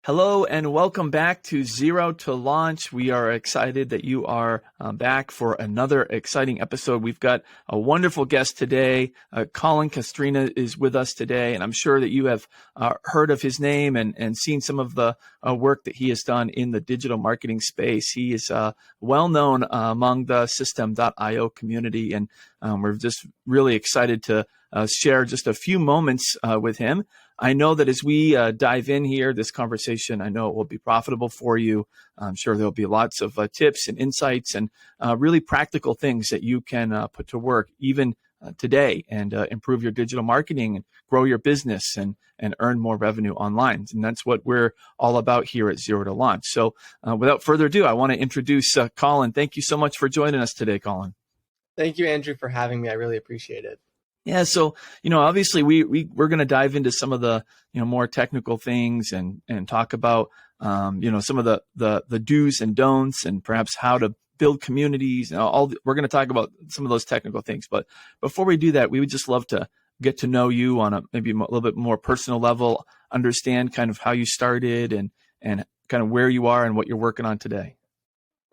Hello and welcome back to Zero to Launch. We are excited that you are back for another exciting episode. We've got a wonderful guest today. Colin Castrina is with us today, and I'm sure that you have heard of his name and seen some of the work that he has done in the digital marketing space. He is well known among the Systeme.io community, and we're just really excited to share just a few moments with him. I know that as we dive in here, this conversation, I know it will be profitable for you. I'm sure there'll be lots of tips and insights and really practical things that you can put to work even today and improve your digital marketing and grow your business and earn more revenue online. And that's what we're all about here at Zero to Launch. So without further ado, I want to introduce Colin. Thank you so much for joining us today, Colin. Thank you, Andrew, for having me. I really appreciate it. Yeah, so obviously we're going to dive into some of the more technical things and talk about some of the do's and don'ts and perhaps how to build communities and we're going to talk about some of those technical things. But before we do that, we would just love to get to know you on maybe a little bit more personal level, understand kind of how you started and kind of where you are and what you're working on today.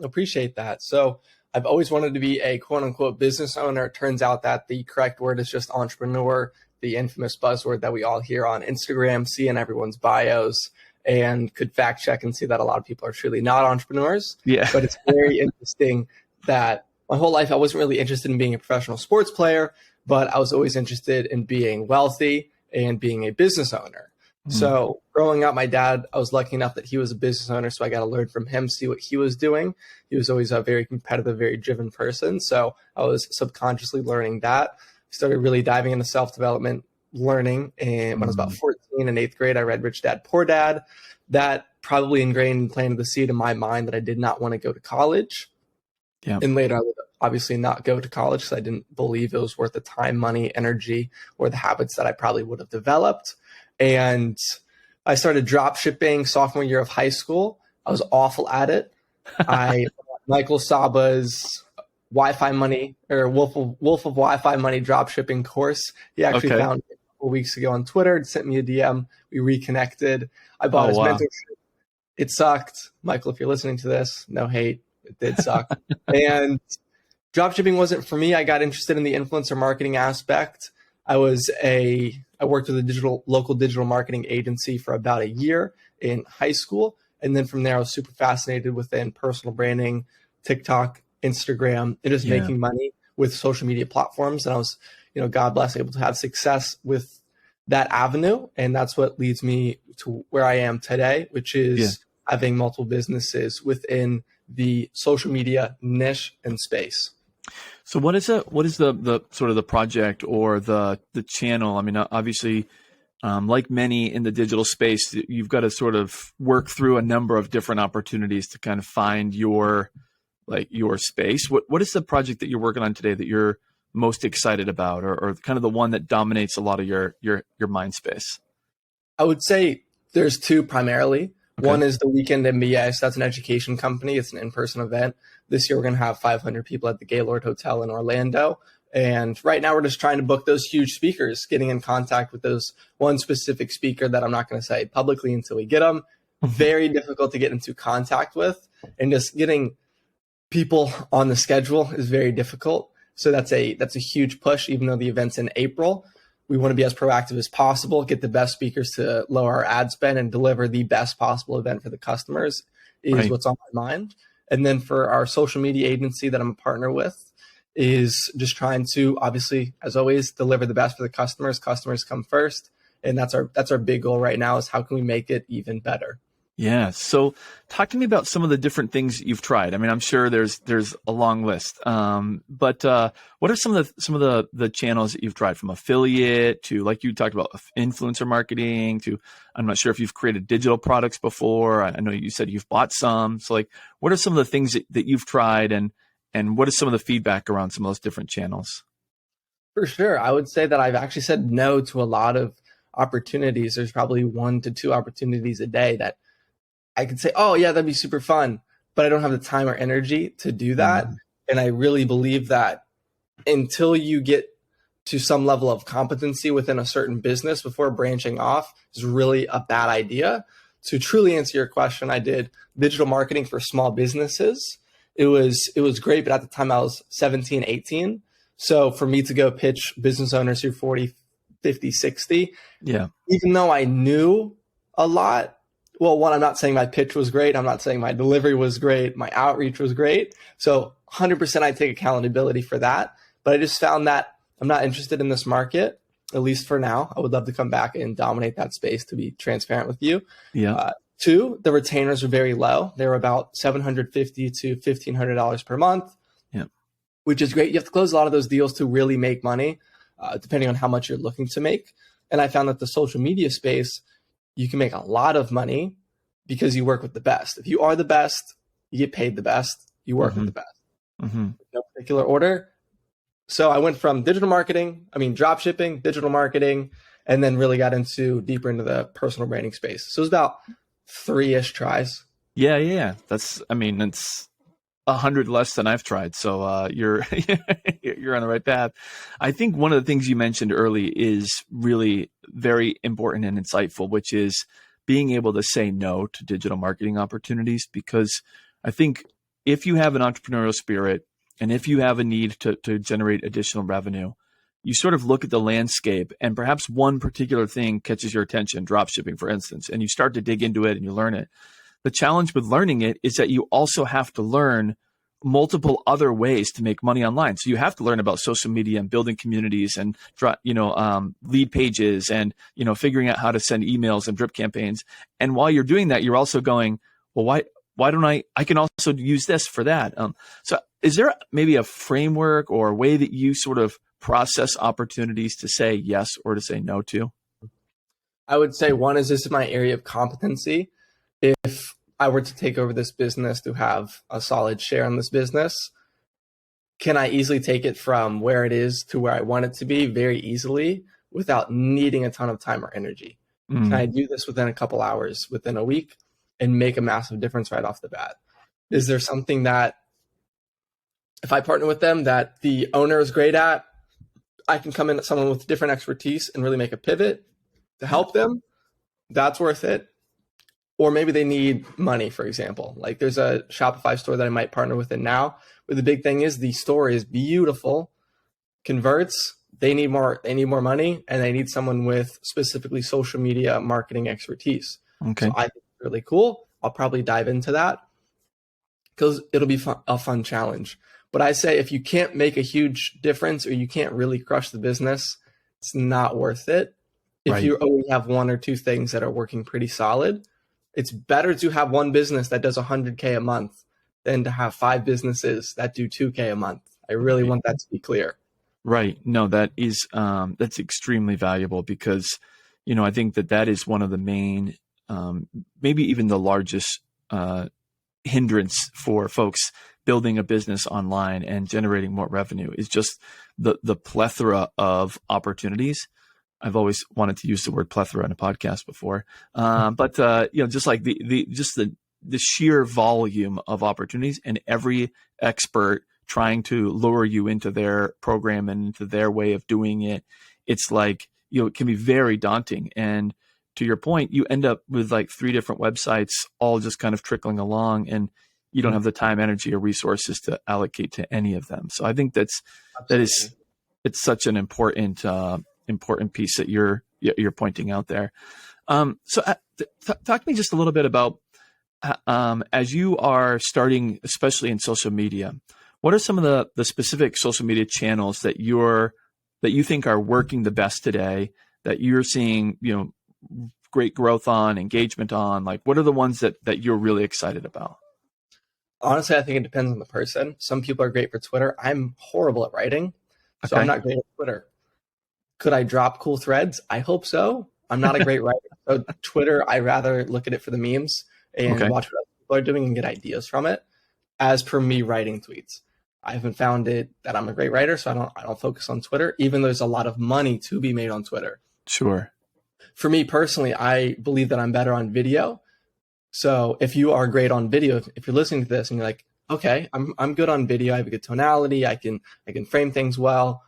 Appreciate that. So I've always wanted to be a quote unquote business owner. It turns out that the correct word is just entrepreneur, the infamous buzzword that we all hear on Instagram, see in everyone's bios, and could fact check and see that a lot of people are truly not entrepreneurs. Yeah. But it's very interesting that my whole life I wasn't really interested in being a professional sports player, but I was always interested in being wealthy and being a business owner. So growing up, my dad, I was lucky enough that he was a business owner. So I got to learn from him, see what he was doing. He was always a very competitive, very driven person. So I was subconsciously learning that. Started really diving into self-development learning. And when I was about 14 in 8th grade, I read Rich Dad, Poor Dad. That probably ingrained and planted the seed in my mind that I did not want to go to college. Yeah. And later I would obviously not go to college because I didn't believe it was worth the time, money, energy, or the habits that I probably would have developed. And I started drop shipping sophomore year of high school. I was awful at it. I Michael Saba's Wi-Fi Money or Wolf of Wi-Fi Money drop shipping course. He actually found it a couple weeks ago on Twitter. Sent me a DM. We reconnected. I bought his mentorship. It sucked. Michael, if you're listening to this, no hate. It did suck. And drop shipping wasn't for me. I got interested in the influencer marketing aspect. I worked with a local digital marketing agency for about a year in high school. And then from there, I was super fascinated within personal branding, TikTok, Instagram, and just making money with social media platforms. And I was, God bless, able to have success with that avenue. And that's what leads me to where I am today, which is having multiple businesses within the social media niche and space. So what is the sort of the project or the channel? I mean, obviously, like many in the digital space, you've got to sort of work through a number of different opportunities to kind of find your space. What is the project that you're working on today that you're most excited about, or kind of the one that dominates a lot of your mind space? I would say there's two primarily. Okay. One is the Weekend MBA. So that's an education company. It's an in-person event. This year, we're going to have 500 people at the Gaylord Hotel in Orlando. And right now, we're just trying to book those huge speakers, getting in contact with those one specific speaker that I'm not going to say publicly until we get them. Very difficult to get into contact with. And just getting people on the schedule is very difficult. So that's a huge push, even though the event's in April. We want to be as proactive as possible, get the best speakers to lower our ad spend and deliver the best possible event for the customers is what's on my mind. And then for our social media agency that I'm a partner with is just trying to, obviously, as always, deliver the best for the customers. Customers come first. And that's our big goal right now is how can we make it even better? Yeah. So talk to me about some of the different things that you've tried. I mean, I'm sure there's a long list. But what are some of the channels that you've tried, from affiliate to, like you talked about, influencer marketing to, I'm not sure if you've created digital products before. I know you said you've bought some. So like, what are some of the things that you've tried and what is some of the feedback around some of those different channels? For sure. I would say that I've actually said no to a lot of opportunities. There's probably 1 to 2 opportunities a day that I could say, oh yeah, that'd be super fun, but I don't have the time or energy to do that. And I really believe that until you get to some level of competency within a certain business before branching off is really a bad idea. to truly answer your question, I did digital marketing for small businesses. It was great, but at the time I was 17, 18. So for me to go pitch business owners who are 40, 50, 60, Yeah. even though I knew a lot, well, one, I'm not saying my pitch was great. I'm not saying my delivery was great. My outreach was great. So 100% I take accountability for that. But I just found that I'm not interested in this market, at least for now. I would love to come back and dominate that space, to be transparent with you. Yeah. Two, the retainers were very low. They were about $750 to $1,500 per month, Yeah. which is great. You have to close a lot of those deals to really make money, depending on how much you're looking to make. And I found that the social media space, you can make a lot of money because you work with the best. If you are the best, you get paid the best, you work with the best. No particular order. So I went from drop shipping, digital marketing, and then really got deeper into the personal branding space. So it was about 3-ish tries. Yeah. It's 100 less than I've tried. So you're you're on the right path. I think one of the things you mentioned early is really very important and insightful, which is being able to say no to digital marketing opportunities. Because I think if you have an entrepreneurial spirit and if you have a need to generate additional revenue, you sort of look at the landscape and perhaps one particular thing catches your attention, drop shipping, for instance, and you start to dig into it and you learn it. The challenge with learning it is that you also have to learn multiple other ways to make money online. So you have to learn about social media and building communities and lead pages and figuring out how to send emails and drip campaigns. And while you're doing that, you're also going, well, why don't I can also use this for that. So is there maybe a framework or a way that you sort of process opportunities to say yes or to say no to? I would say one is, this is my area of competency. If I were to take over this business, to have a solid share in this business, can I easily take it from where it is to where I want it to be very easily without needing a ton of time or energy? Can I do this within a couple hours, within a week, and make a massive difference right off the bat? Is there something that if I partner with them that the owner is great at, I can come in at someone with different expertise and really make a pivot to help them? That's worth it. Or maybe they need money, for example. Like there's a Shopify store that I might partner with now, where the big thing is the store is beautiful, converts, they need more money, and they need someone with specifically social media marketing expertise. Okay. So I think it's really cool. I'll probably dive into that because it'll be a fun challenge. But I say if you can't make a huge difference or you can't really crush the business, it's not worth it. If you only have one or two things that are working pretty solid, it's better to have one business that does 100K a month than to have 5 businesses that do 2K a month. I really want that to be clear. Right. No, that is that's extremely valuable because, I think that is one of the main, maybe even the largest hindrance for folks building a business online and generating more revenue is just the plethora of opportunities. I've always wanted to use the word plethora in a podcast before, but just like the sheer volume of opportunities and every expert trying to lure you into their program and into their way of doing it. It's like, it can be very daunting. And to your point, you end up with like 3 different websites, all just kind of trickling along, and you don't have the time, energy, or resources to allocate to any of them. So I think it's such an important piece that you're pointing out there. So talk to me just a little bit about as you are starting, especially in social media, what are some of the specific social media channels that you think are working the best today, that you're seeing, great growth on, engagement on? Like, what are the ones that you're really excited about? Honestly, I think it depends on the person. Some people are great for Twitter. I'm horrible at writing, so I'm not great at Twitter. Could I drop cool threads? I hope so. I'm not a great writer. So Twitter, I rather look at it for the memes and watch what other people are doing and get ideas from it, as per me writing tweets. I haven't found it that I'm a great writer, so I don't focus on Twitter, even though there's a lot of money to be made on Twitter. Sure. For me personally, I believe that I'm better on video. So if you are great on video, if you're listening to this and you're like, okay, I'm good on video, I have a good tonality, I can frame things well,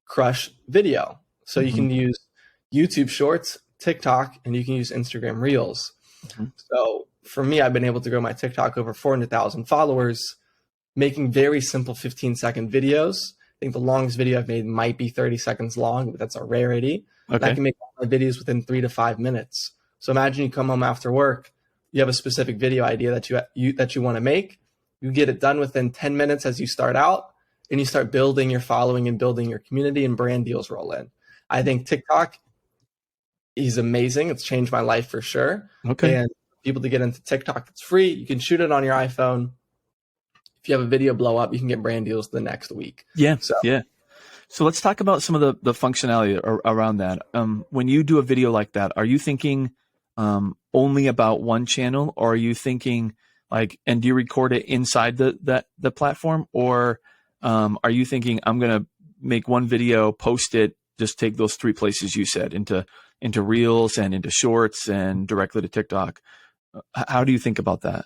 crush video. So you can use YouTube Shorts, TikTok, and you can use Instagram Reels. Mhm. So for me, I've been able to grow my TikTok over 400,000 followers, making very simple 15-second videos. I think the longest video I've made might be 30 seconds long, but that's a rarity. And I Okay. can make all my videos within 3 to 5 minutes. So imagine you come home after work, you have a specific video idea that you want to make. You get it done within 10 minutes as you start out, and you start building your following and building your community, and brand deals roll in. I think TikTok is amazing. It's changed my life for sure. Okay. And people to get into TikTok, it's free. You can shoot it on your iPhone. If you have a video blow up, you can get brand deals the next week. Yeah. So Yeah. So let's talk about some of the functionality around that. When you do a video like that, are you thinking only about one channel, or are you thinking like, and do you record it inside the platform, or are you thinking I'm going to make one video, post it, just take those three places you said into Reels and into Shorts and directly to TikTok? How do you think about that?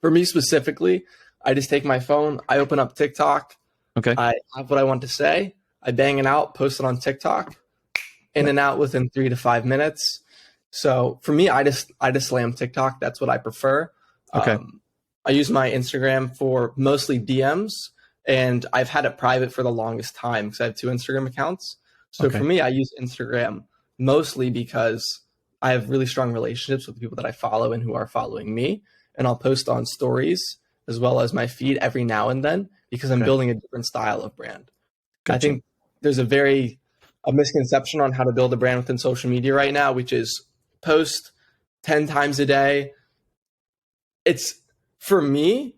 for me specifically, I just take my phone, I open up TikTok, Okay. I have what I want to say, I bang it out, post it on TikTok, in and out within 3 to 5 minutes. So for me, I just slam TikTok. That's what I prefer. Okay. I use my Instagram for mostly DMs, and I've had it private for the longest time because I have 2 Instagram accounts. So Okay. for me, I use Instagram mostly because I have really strong relationships with the people that I follow and who are following me. And I'll post on stories as well as my feed every now and then because I'm Okay. building a different style of brand. I Gotcha. think there's a misconception on how to build a brand within social media right now, which is post 10 times a day. It's for me,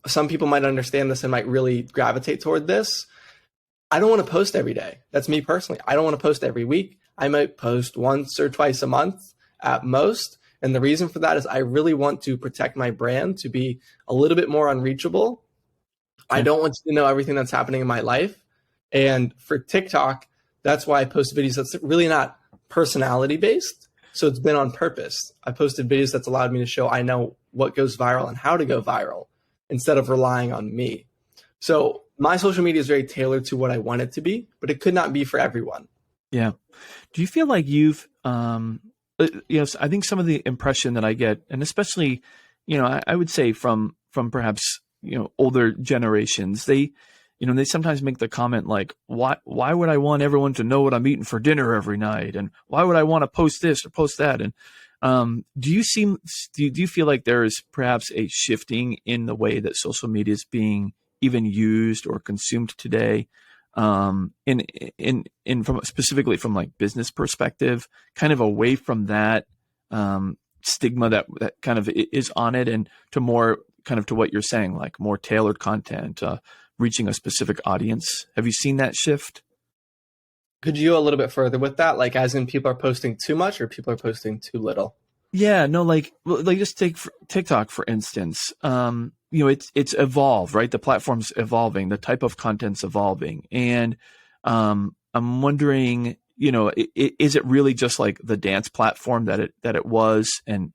some people might understand this and might really gravitate toward this. I don't want to post every day. That's me personally. I don't want to post every week. I might post once or twice a month at most. And the reason for that is I really want to protect my brand to be a little bit more unreachable. I Okay. don't want you to know everything that's happening in my life. And for TikTok, that's why I post videos that's really not personality based. So it's been on purpose. I posted videos that's allowed me to show I know what goes viral and how to go viral instead of relying on me. So my social media is very tailored to what I want it to be, but it could not be for everyone. Yeah. Do you feel like you've, yes, I think some of the impression that I get, and especially, I would say from perhaps, older generations, they sometimes make the comment like, why would I want everyone to know what I'm eating for dinner every night? And why would I want to post this or post that? And, do you feel like there is perhaps a shifting in the way that social media is being even used or consumed today? In from specifically from like business perspective, kind of away from that stigma that kind of is on it, and to more kind of to what you're saying, like more tailored content, reaching a specific audience. Have you seen that shift? Could you go a little bit further with that? Like, as in people are posting too much or people are posting too little? Yeah, no, like just take TikTok for instance. It's evolved, right? The platform's evolving, the type of content's evolving, and I'm wondering, is it really just like the dance platform that it was and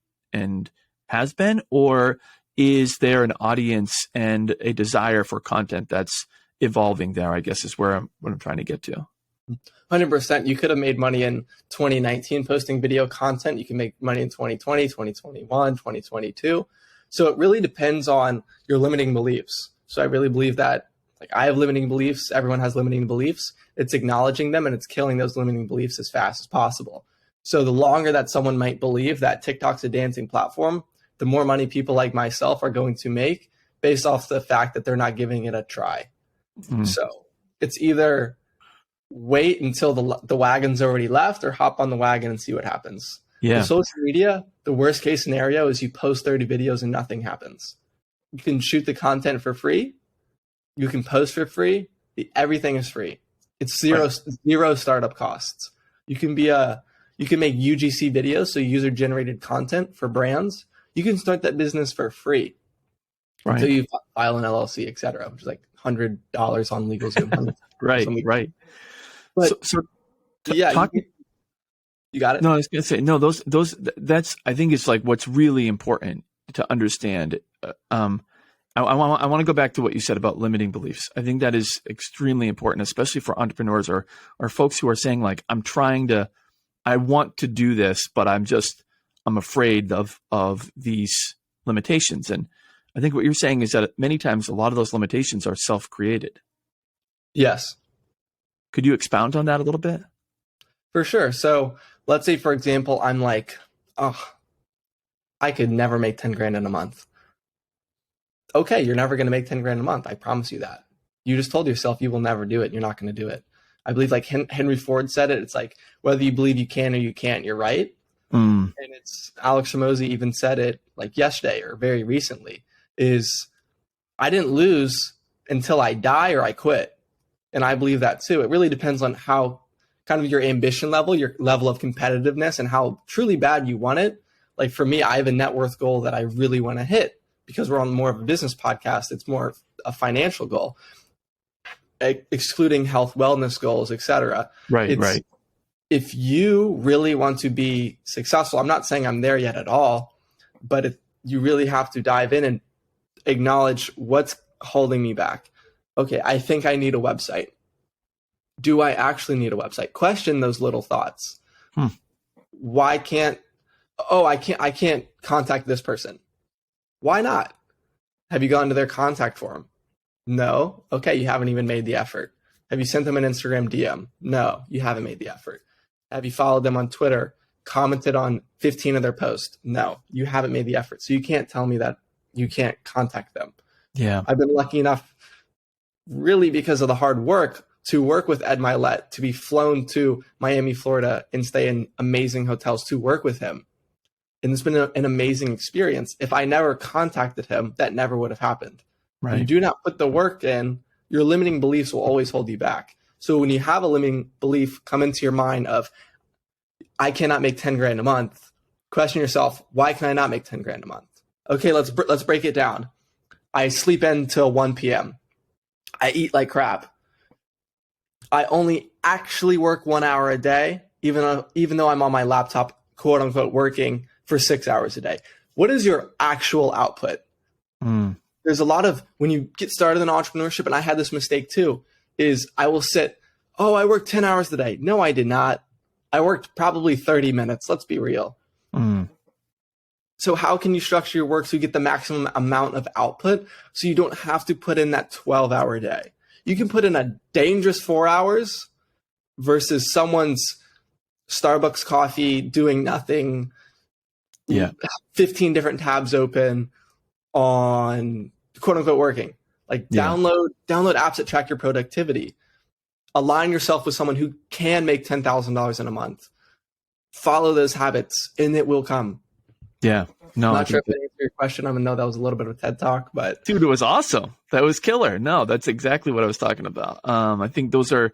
has been, or is there an audience and a desire for content that's evolving there? I guess is what I'm trying to get to. 100%. You could have made money in 2019 posting video content. You can make money in 2020, 2021, 2022. So it really depends on your limiting beliefs. So I really believe that, like, I have limiting beliefs. Everyone has limiting beliefs. It's acknowledging them and it's killing those limiting beliefs as fast as possible. So the longer that someone might believe that TikTok's a dancing platform, the more money people like myself are going to make based off the fact that they're not giving it a try. Mm. So it's either wait until the wagon's already left or hop on the wagon and see what happens. Yeah. With social media, the worst case scenario is you post 30 videos and nothing happens. You can shoot the content for free. You can post for free. Everything is free. It's zero startup costs. You can make UGC videos, so user generated content for brands. You can start that business for free until you file an LLC, et cetera, which is like $100 on LegalZoom. Right. But yeah, you got it. No, I was going to say, no, that's, I think it's like what's really important to understand. I want to go back to what you said about limiting beliefs. I think that is extremely important, especially for entrepreneurs or folks who are saying like, I'm trying to I want to do this, but I'm afraid of these limitations. And I think what you're saying is that many times a lot of those limitations are self-created. Yes, Could you expound on that a little bit? for sure. So let's say, for example, I'm like, oh, I could never make 10 grand in a month. Okay, you're never going to make 10 grand a month. I promise you that. You just told yourself you will never do it. You're not going to do it. I believe like Henry Ford said it. It's like, whether you believe you can or you can't, you're right. And it's Alex Ramosi even said it like yesterday or very recently, is I didn't lose until I die or I quit. And I believe that too. It really depends on how kind of your ambition level, your level of competitiveness, and how truly bad you want it. Like for me, I have a net worth goal that I really want to hit. Because we're on more of a business podcast, it's more a financial goal, excluding health, wellness goals, etc. Right. If you really want to be successful, I'm not saying I'm there yet at all, but if you really have to dive in and acknowledge what's holding me back. Okay, I think I need a website. Do I actually need a website? Question those little thoughts. Why can't, I can't contact this person. Why not? Have you gone to their contact form? No. Okay, you haven't even made the effort. Have you sent them an Instagram DM? No, you haven't made the effort. Have you followed them on Twitter, commented on 15 of their posts? No, you haven't made the effort. So you can't tell me that you can't contact them. Yeah. I've been lucky enough, really because of the hard work, to work with Ed Milet, to be flown to Miami, Florida, and stay in amazing hotels to work with him. And it's been an amazing experience. If I never contacted him, that never would have happened. Right. You do not put the work in, your limiting beliefs will always hold you back. So when you have a limiting belief come into your mind of, I cannot make 10 grand a month, question yourself, why can I not make 10 grand a month? Okay, let's break it down. I sleep in till 1 p.m. I eat like crap. I only actually work 1 hour a day, even though I'm on my laptop, quote unquote, working for 6 hours a day. What is your actual output? There's a lot of, when you get started in entrepreneurship, and I had this mistake too, is I will sit, I worked 10 hours a day. No, I did not. I worked probably 30 minutes. Let's be real. So how can you structure your work so you get the maximum amount of output so you don't have to put in that 12-hour day? You can put in a dangerous 4 hours versus someone's Starbucks coffee doing nothing. 15 different tabs open on quote unquote working. Like download apps that track your productivity. Align yourself with someone who can make $10,000 in a month. Follow those habits and it will come. Yeah. No, I'm not sure if that answered your question. I know that was a little bit of a TED talk, but dude, it was awesome. That was killer. No, that's exactly what I was talking about. I think those are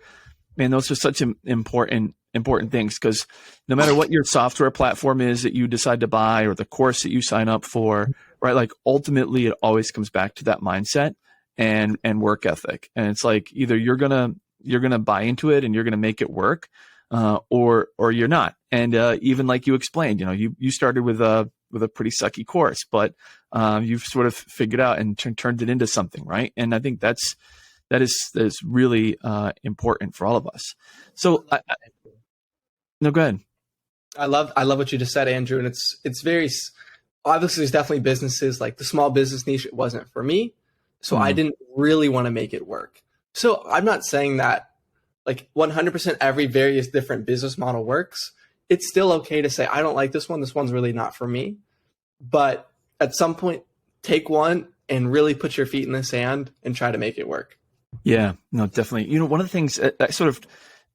such important things, because no matter what your software platform is that you decide to buy or the course that you sign up for, right? Like ultimately it always comes back to that mindset and work ethic. And it's like, either you're going to buy into it and you're going to make it work, or you're not. And, even like you explained, you started with a pretty sucky course, but, you've sort of figured out and turned it into something. Right. And I think that is really, important for all of us. So no, go ahead. I love what you just said, Andrew. And it's very, obviously there's definitely businesses like the small business niche. It wasn't for me. So I didn't really want to make it work. So I'm not saying that like 100% every various different business model works. It's still okay to say, I don't like this one. This one's really not for me. But at some point, take one and really put your feet in the sand and try to make it work. Yeah, no, definitely. One of the things that sort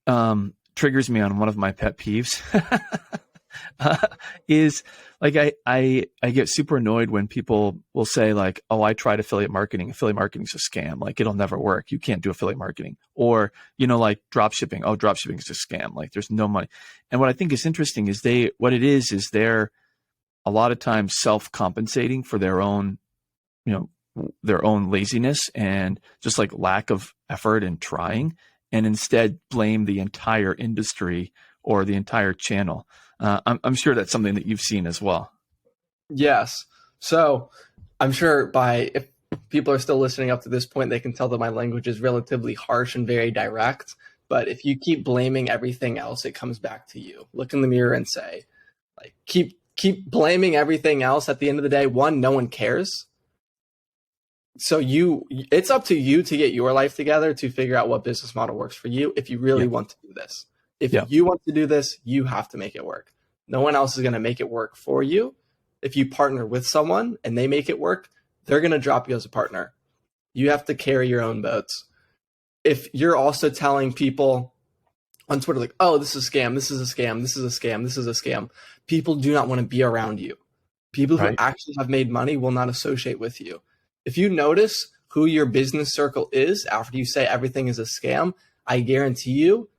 of triggers me on one of my pet peeves is like I get super annoyed when people will say like, oh, I tried affiliate marketing. Affiliate marketing is a scam. Like it'll never work. You can't do affiliate marketing. Or, like drop shipping. Oh, drop shipping is a scam. Like there's no money. And what I think is interesting is they're a lot of times self-compensating for their own, their own laziness and just like lack of effort and trying, and instead blame the entire industry or the entire channel. I'm sure that's something that you've seen as well. Yes. So I'm sure if people are still listening up to this point, they can tell that my language is relatively harsh and very direct. But if you keep blaming everything else, it comes back to you. Look in the mirror and say, like, keep blaming everything else. At the end of the day, one, no one cares. So it's up to you to get your life together to figure out what business model works for you if you really want to do this. If you want to do this, you have to make it work. No one else is going to make it work for you. If you partner with someone and they make it work, they're going to drop you as a partner. You have to carry your own boats. If you're also telling people on Twitter, like, oh, this is a scam, this is a scam, this is a scam, this is a scam, people do not want to be around you. People who actually have made money will not associate with you. If you notice who your business circle is after you say everything is a scam, I guarantee you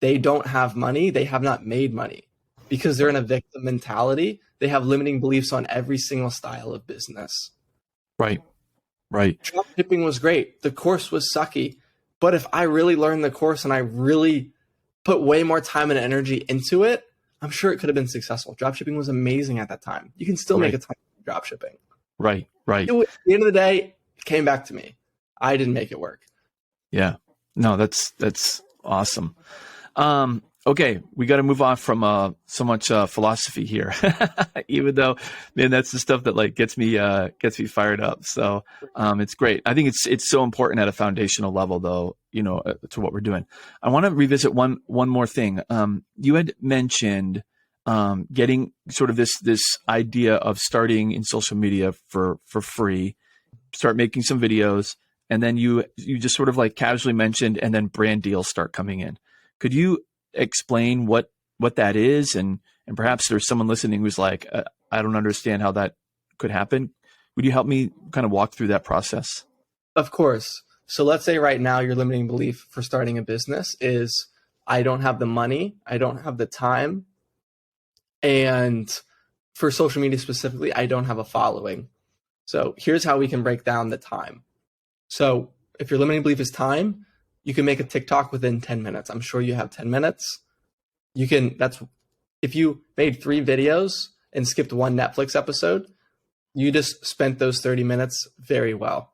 they don't have money. They have not made money because they're in a victim mentality. They have limiting beliefs on every single style of business. Right. Drop shipping was great. The course was sucky. But if I really learned the course and I really put way more time and energy into it, I'm sure it could have been successful. Drop shipping was amazing at that time. You can still make a ton of drop shipping. Right. At the end of the day, it came back to me. I didn't make it work. Yeah. No, that's awesome. Okay, we got to move on from so much philosophy here, even though, man, that's the stuff that like gets me fired up. So it's great. I think it's so important at a foundational level, though, to what we're doing. I want to revisit one more thing. You had mentioned getting sort of this idea of starting in social media for free, start making some videos, and then you just sort of like casually mentioned, and then brand deals start coming in. Could you explain what that is, and perhaps there's someone listening who's like, I don't understand how that could happen. Would you help me kind of walk through that process? Of course. So let's say right now your limiting belief for starting a business is I don't have the money, I don't have the time, and for social media specifically, I don't have a following. So here's how we can break down the time. So if your limiting belief is time, you can make a TikTok within 10 minutes. I'm sure you have 10 minutes. If you made 3 videos and skipped 1 Netflix episode, you just spent those 30 minutes very well.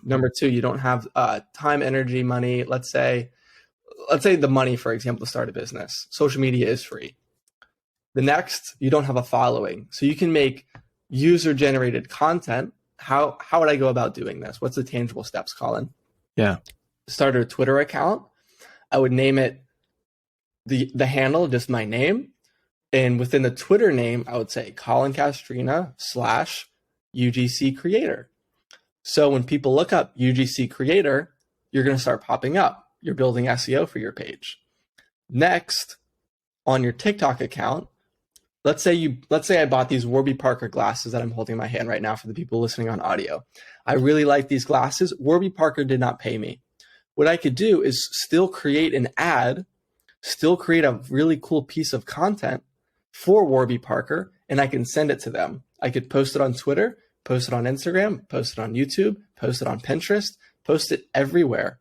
Number 2, you don't have time, energy, money. Let's say the money, for example, to start a business. Social media is free. The next, you don't have a following. So you can make user-generated content. How would I go about doing this? What's the tangible steps, Colin? Yeah. Start a Twitter account. I would name it the handle, just my name. And within the Twitter name, I would say Colin Castrina /UGC creator. So when people look up UGC creator, you're going to start popping up. You're building SEO for your page. Next, on your TikTok account, let's say I bought these Warby Parker glasses that I'm holding in my hand right now for the people listening on audio. I really like these glasses. Warby Parker did not pay me. What I could do is still create an ad, still create a really cool piece of content for Warby Parker, and I can send it to them. I could post it on Twitter, post it on Instagram, post it on YouTube, post it on Pinterest, post it everywhere.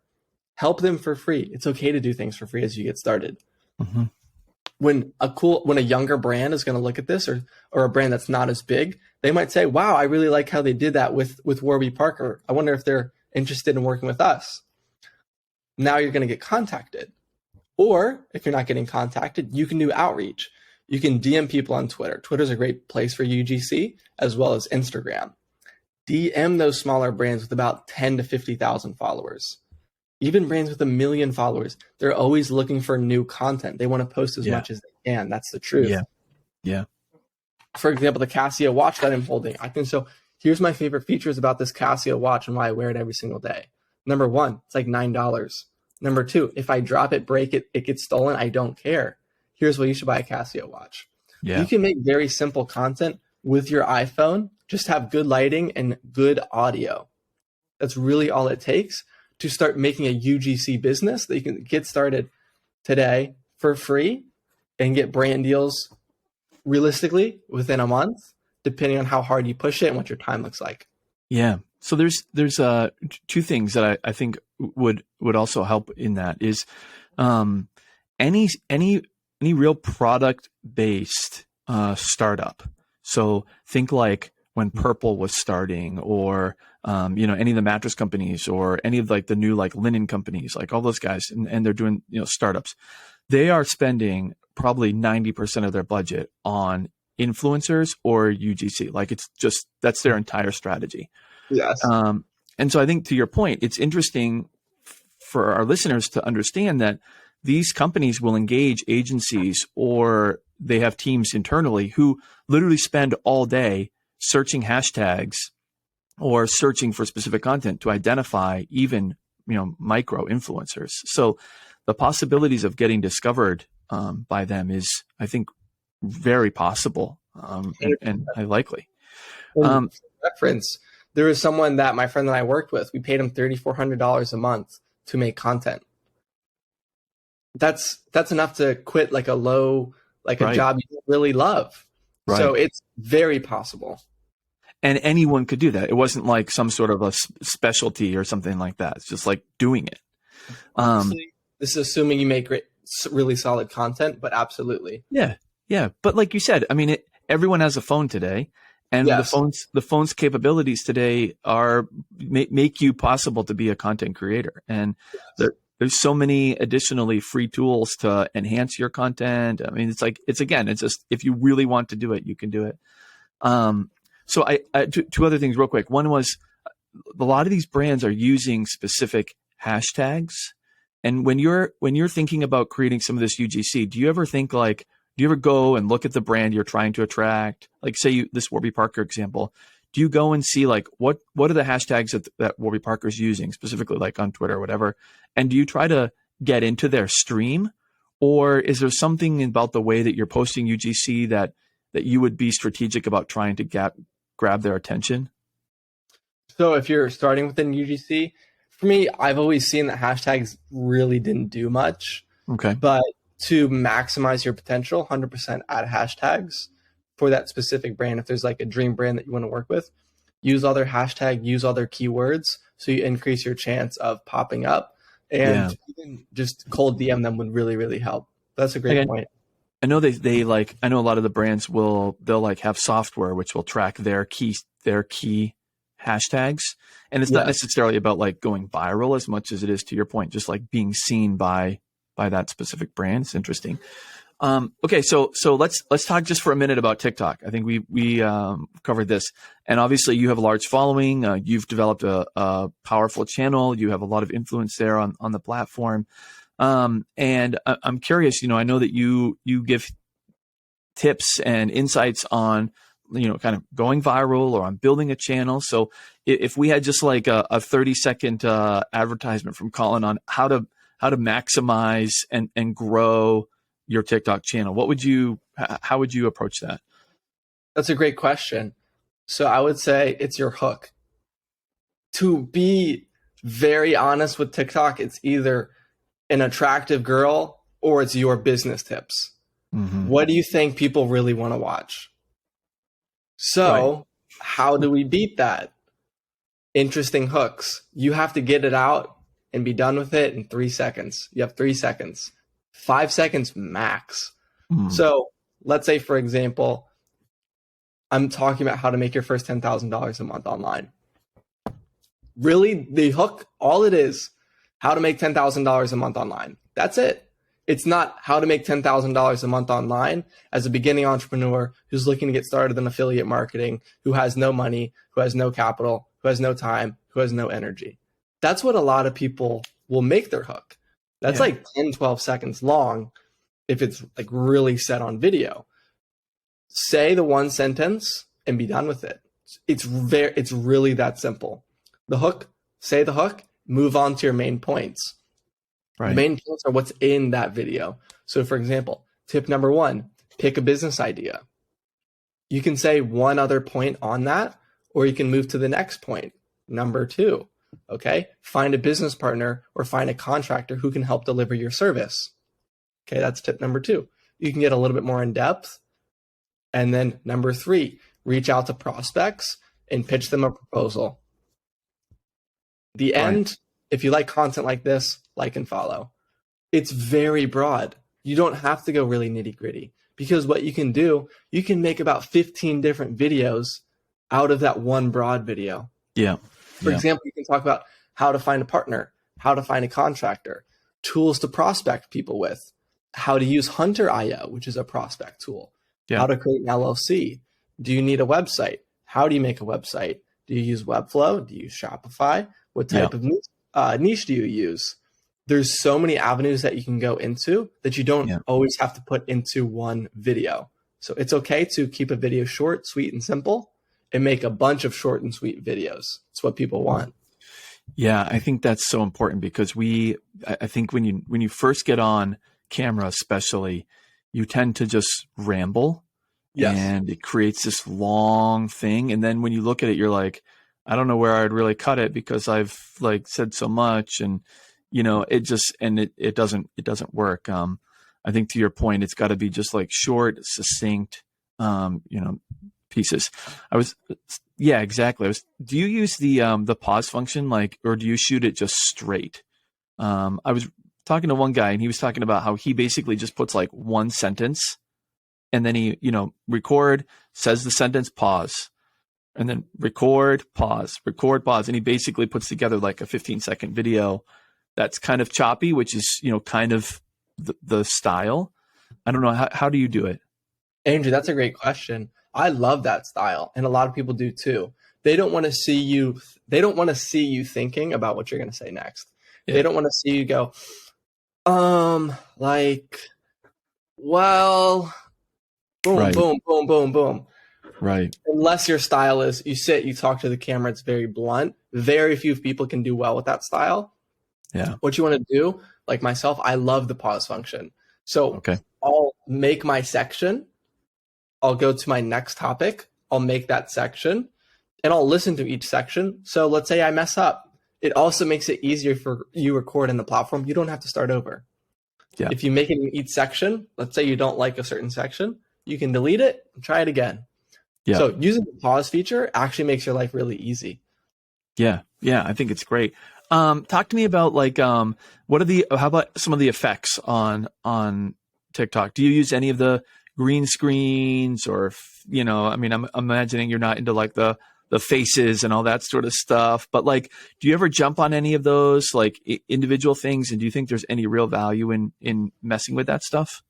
Help them for free. It's okay to do things for free as you get started. Mm-hmm. When a younger brand is going to look at this, or a brand that's not as big, they might say, wow, I really like how they did that with Warby Parker. I wonder if they're interested in working with us. Now you're going to get contacted. Or if you're not getting contacted, you can do outreach. You can DM people on Twitter. Twitter's a great place for UGC, as well as Instagram. DM those smaller brands with about 10 to 50,000 followers. Even brands with 1 million followers, they're always looking for new content. They want to post as much as they can. That's the truth. Yeah. For example, the Casio watch that I'm holding. I think so. Here's my favorite features about this Casio watch and why I wear it every single day. Number 1, it's like $9. Number 2, if I drop it, break it, it gets stolen, I don't care. Here's why you should buy a Casio watch. Yeah. You can make very simple content with your iPhone. Just have good lighting and good audio. That's really all it takes to start making a UGC business that you can get started today for free and get brand deals realistically within a month, depending on how hard you push it and what your time looks like. Yeah. So there's 2 things that I think would also help in that is any real product based startup. So think like when Purple was starting, or any of the mattress companies, or any of like the new like linen companies, like all those guys, and they're doing startups. They are spending probably 90% of their budget on influencers or UGC. Like it's just that's their entire strategy. Yes. And so I think to your point, it's interesting for our listeners to understand that these companies will engage agencies, or they have teams internally who literally spend all day searching hashtags or searching for specific content to identify even, micro influencers. So the possibilities of getting discovered by them is, I think, very possible and likely. For reference, there was someone that my friend and I worked with. We paid him $3,400 a month to make content. That's enough to quit like a job you don't really love. Right. So it's very possible. And anyone could do that. It wasn't like some sort of a specialty or something like that. It's just like doing it. Honestly, this is assuming you make really solid content, but absolutely. Yeah. But like you said, I mean, everyone has a phone today, and yes. the phone's capabilities today are make you possible to be a content creator. And yes. There's so many additionally free tools to enhance your content. I mean, it's just, if you really want to do it, you can do it. So two other things real quick. One was, a lot of these brands are using specific hashtags. And when you're thinking about creating some of this UGC, do you ever go and look at the brand you're trying to attract? Like say this Warby Parker example, do you go and see like what are the hashtags that Warby Parker's using specifically, like on Twitter or whatever? And do you try to get into their stream, or is there something about the way that you're posting UGC that you would be strategic about trying to grab their attention? So if you're starting within UGC, for me, I've always seen that hashtags really didn't do much. Okay. But to maximize your potential, 100% add hashtags for that specific brand. If there's like a dream brand that you want to work with, use other hashtag, use other keywords, so you increase your chance of popping up. And even just cold DM them would really, really help. That's a great point. I know I know a lot of the brands they'll like have software which will track their key hashtags. And it's not necessarily about like going viral as much as it is, to your point, just like being seen by that specific brand. It's interesting. Okay. So let's talk just for a minute about TikTok. I think we covered this, and obviously you have a large following. You've developed a powerful channel. You have a lot of influence there on the platform. And I'm curious, I know that you give tips and insights on, kind of going viral or on building a channel. So if we had just like a 30-second advertisement from Colin on how to maximize and grow your TikTok channel, how would you approach that? That's a great question. So I would say it's your hook. To be very honest with TikTok, it's either an attractive girl or it's your business tips. Mm-hmm. What do you think people really want to watch? So How do we beat that? Interesting hooks. You have to get it out and be done with it in 3 seconds. You have 3 seconds, 5 seconds max. Mm-hmm. So let's say, for example, I'm talking about how to make your first $10,000 a month online. Really, the hook, all it is, how to make $10,000 a month online. That's it. It's not how to make $10,000 a month online as a beginning entrepreneur who's looking to get started in affiliate marketing, who has no money, who has no capital, who has no time, who has no energy. That's what a lot of people will make their hook. That's like 10, 12 seconds long if it's like really set on video. Say the one sentence and be done with it. It's really that simple. The hook, say the hook, move on to your main points. Right. The main points are what's in that video. So for example, tip number 1, pick a business idea. You can say one other point on that, or you can move to the next point. Number 2, okay, find a business partner or find a contractor who can help deliver your service. Okay, that's tip number 2. You can get a little bit more in depth. And then number 3, reach out to prospects and pitch them a proposal. The end, if you like content like this, like and follow. It's very broad. You don't have to go really nitty gritty, because what you can do, you can make about 15 different videos out of that one broad video. Yeah. For Yeah. example, you can talk about how to find a partner, how to find a contractor, tools to prospect people with, how to use Hunter.io, which is a prospect tool, Yeah. how to create an LLC. Do you need a website? How do you make a website? Do you use Webflow? Do you use Shopify? What type of niche do you use? There's so many avenues that you can go into that you don't always have to put into one video. So it's okay to keep a video short, sweet, and simple, and make a bunch of short and sweet videos. It's what people want. Yeah, I think that's so important because I think when you first get on camera, especially, you tend to just ramble. Yes. And it creates this long thing. And then when you look at it, you're like, I don't know where I'd really cut it because I've like said so much, and it just, and it doesn't work. I think to your point, it's got to be just like short, succinct, pieces. Yeah, exactly. Do you use the pause function, or do you shoot it just straight? I was talking to one guy and he was talking about how he basically just puts like one sentence and then he, record, says the sentence, pause, and then record, pause. And he basically puts together like a 15-second video that's kind of choppy, which is, kind of the style. I don't know. How do you do it? Andrew, that's a great question. I love that style, and a lot of people do too. They don't want to see you thinking about what you're going to say next. Yeah. They don't want to see you go, well, boom, right. Boom, boom, boom, boom. Right. Unless your style is you sit, you talk to the camera, it's very blunt. Very few people can do well with that style. Yeah. What you want to do, like myself, I love the pause function. So I'll make my section. I'll go to my next topic. I'll make that section and I'll listen to each section. So let's say I mess up. It also makes it easier for you record in the platform. You don't have to start over. Yeah. If you make it in each section, let's say you don't like a certain section, you can delete it and try it again. Yeah. So using the pause feature actually makes your life really easy. Yeah. Yeah. I think it's great. Talk to me about how about some of the effects on TikTok? Do you use any of the green screens or, I'm imagining you're not into like the faces and all that sort of stuff, but like, do you ever jump on any of those like individual things? And do you think there's any real value in messing with that stuff?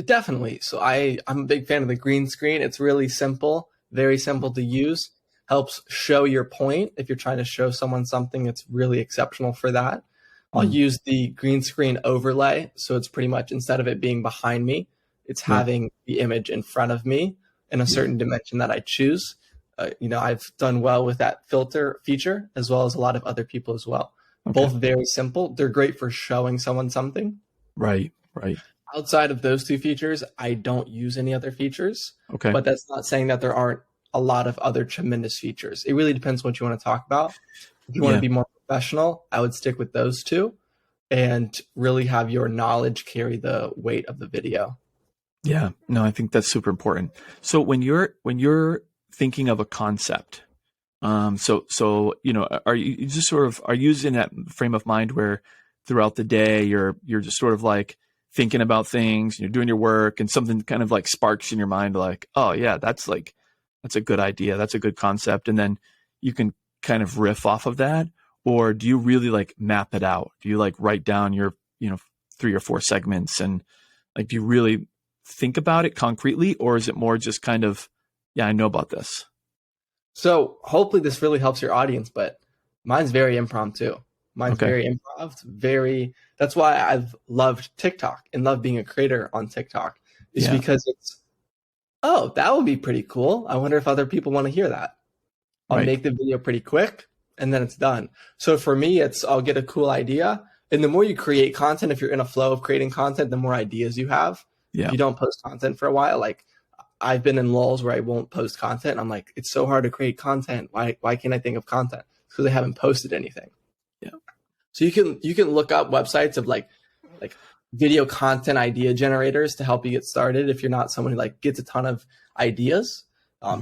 Definitely. So I'm a big fan of the green screen. It's really simple, very simple to use, helps show your point. If you're trying to show someone something, it's really exceptional for that. I'll use the green screen overlay. So it's pretty much, instead of it being behind me, it's having the image in front of me in a certain dimension that I choose. I've done well with that filter feature as well as a lot of other people as well. Okay. Both very simple. They're great for showing someone something. Right. Outside of those two features, I don't use any other features. Okay. But that's not saying that there aren't a lot of other tremendous features. It really depends what you want to talk about. If you want to be more professional, I would stick with those two and really have your knowledge carry the weight of the video. Yeah, no, I think that's super important. So when you're thinking of a concept, are you just sort of are you using that frame of mind where throughout the day you're just sort of like thinking about things, you're doing your work, and something kind of like sparks in your mind, like, oh yeah, that's a good idea, that's a good concept, and then you can kind of riff off of that, or do you really like map it out? Do you like write down your 3 or 4 segments, and like do you really think about it concretely, or is it more just kind of, yeah, I know about this? So hopefully this really helps your audience, but mine's very impromptu. Mine's very improv, that's why I've loved TikTok and love being a creator on TikTok, is because it's, oh, that would be pretty cool. I wonder if other people want to hear that. I'll make the video pretty quick and then it's done. So for me, I'll get a cool idea. And the more you create content, if you're in a flow of creating content, the more ideas you have. Yeah. If you don't post content for a while, like I've been in lulls where I won't post content. And I'm like, it's so hard to create content. Why can't I think of content? Because I haven't posted anything. Yeah. So you can look up websites of like video content idea generators to help you get started. If you're not someone who like gets a ton of ideas,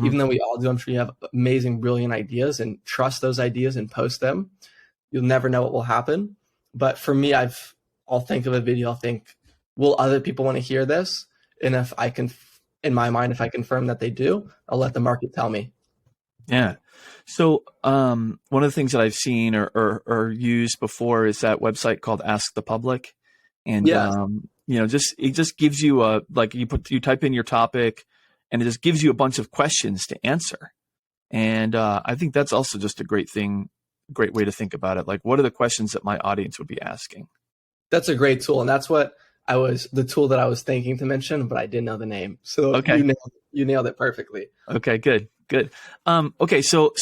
even though we all do, I'm sure you have amazing, brilliant ideas, and trust those ideas and post them. You'll never know what will happen. But for me, I'll think of a video. I'll think, will other people want to hear this? And if I can, in my mind, if I confirm that they do, I'll let the market tell me. Yeah. So one of the things that I've seen or used before is that website called Ask the Public. And Yes, just it just gives you a like you type in your topic and it just gives you a bunch of questions to answer. And I think that's also just a great way to think about it. Like, what are the questions that my audience would be asking? that's a great tool, and that's what the tool that I was thinking to mention, but I didn't know the name. So Okay. you nailed it perfectly. Okay, good. Okay, so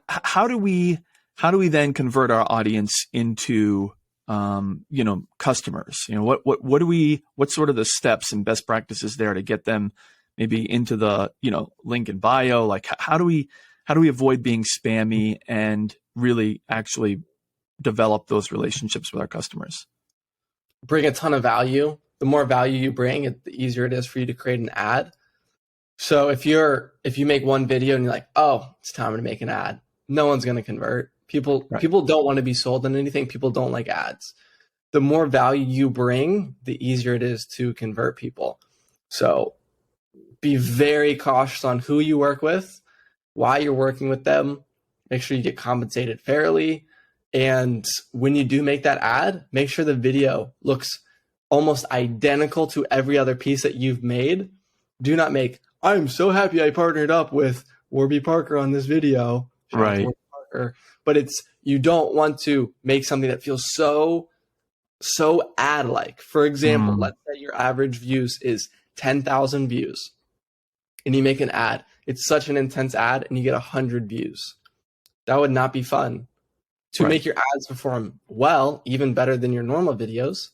how do we then convert our audience into customers? What sort of the steps and best practices there to get them maybe into the link in bio? Like how do we avoid being spammy and really actually develop those relationships with our customers? Bring a ton of value. The more value you bring, the easier it is for you to create an ad. So if you make one video and you're like, oh, it's time to make an ad, no one's going to convert. Right. People don't want to be sold on anything. People don't like ads. The more value you bring, the easier it is to convert people. So be very cautious on who you work with, why you're working with them. Make sure you get compensated fairly. And when you do make that ad, make sure the video looks almost identical to every other piece that you've made. Do not make, I'm so happy I partnered up with Warby Parker on this video. Shout out to Right. Warby Parker. But you don't want to make something that feels so ad-like. For example, let's say your average views is 10,000 views and you make an ad. It's such an intense ad and you get 100 views. That would not be fun. To make your ads perform well, even better than your normal videos,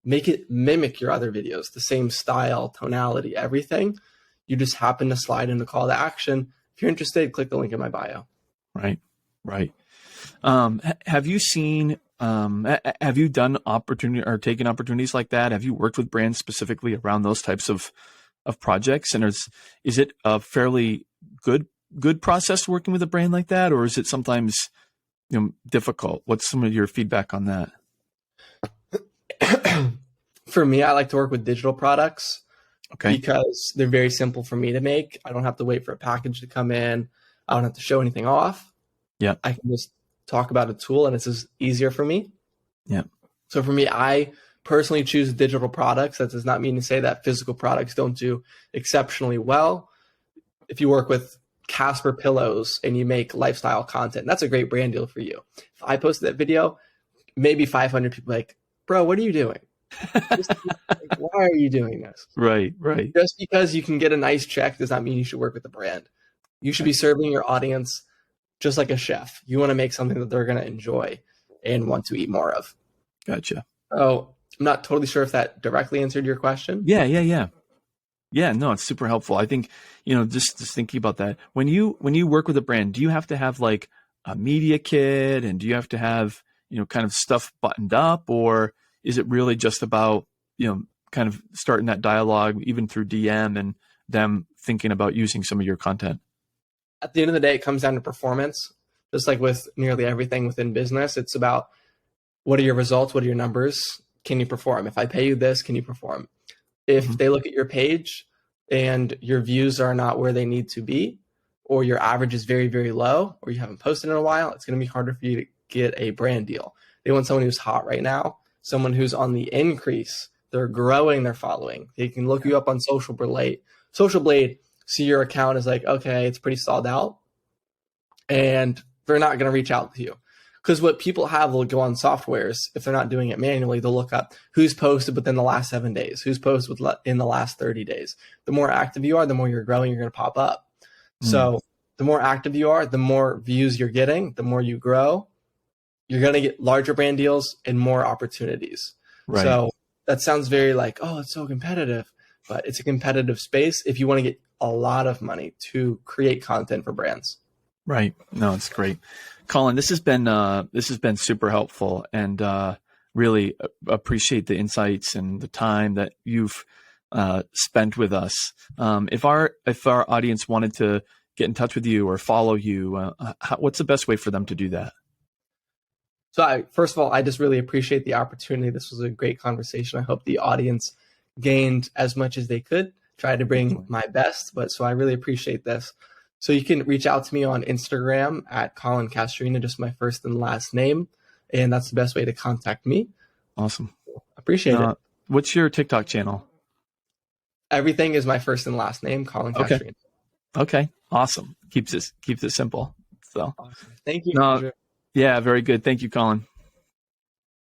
make it mimic your other videos, the same style, tonality, everything. You just happen to slide in the call to action. If you're interested, click the link in my bio. Right. Have you seen, have you done opportunity or taken opportunities like that? Have you worked with brands specifically around those types of projects? And is it a fairly good process working with a brand like that? Or is it sometimes, difficult? What's some of your feedback on that? For me, I like to work with digital products. Okay. Because they're very simple for me to make. I don't have to wait for a package to come in. I don't have to show anything off. Yeah. I can just talk about a tool and it's just easier for me. Yeah. So for me, I personally choose digital products. That does not mean to say that physical products don't do exceptionally well. If you work with Casper pillows and you make lifestyle content, that's a great brand deal for you. If I posted that video, maybe 500 people like, bro, what are you doing? Why are you doing this? Right. Just because you can get a nice check does not mean you should work with the brand. You should be serving your audience just like a chef. You want to make something that they're going to enjoy and want to eat more of. Gotcha. Oh, I'm not totally sure if that directly answered your question. Yeah. Yeah, no, it's super helpful. I think, just thinking about that. When you work with a brand, do you have to have like a media kit and do you have to have, kind of stuff buttoned up, or is it really just about, kind of starting that dialogue even through DM and them thinking about using some of your content? At the end of the day, it comes down to performance. Just like with nearly everything within business, it's about what are your results? What are your numbers? Can you perform? If I pay you this, can you perform? If they look at your page and your views are not where they need to be, or your average is very, very low, or you haven't posted in a while, it's going to be harder for you to get a brand deal. They want someone who's hot right now, someone who's on the increase. They're growing their following. They can look you up on Social Blade, see your account is like, okay, it's pretty stalled out, and they're not going to reach out to you. Because what people have will go on softwares, if they're not doing it manually, they'll look up who's posted within the last 7 days, who's posted in the last 30 days. The more active you are, the more you're growing, you're going to pop up. So the more active you are, the more views you're getting, the more you grow, you're going to get larger brand deals and more opportunities. Right. So that sounds very like, oh, it's so competitive, but it's a competitive space if you want to get a lot of money to create content for brands. Right. No, it's great. Colin, this has been super helpful, and really appreciate the insights and the time that you've spent with us. If our audience wanted to get in touch with you or follow you, what's the best way for them to do that? So first of all, I just really appreciate the opportunity. This was a great conversation. I hope the audience gained as much as they could. Try to bring my best, so I really appreciate this. So you can reach out to me on Instagram at Colin Castrina, just my first and last name. And that's the best way to contact me. Awesome. Appreciate it. What's your TikTok channel? Everything is my first and last name, Colin Castrina. Okay. Awesome. Keeps it simple. So awesome. Thank you. yeah, very good. Thank you, Colin.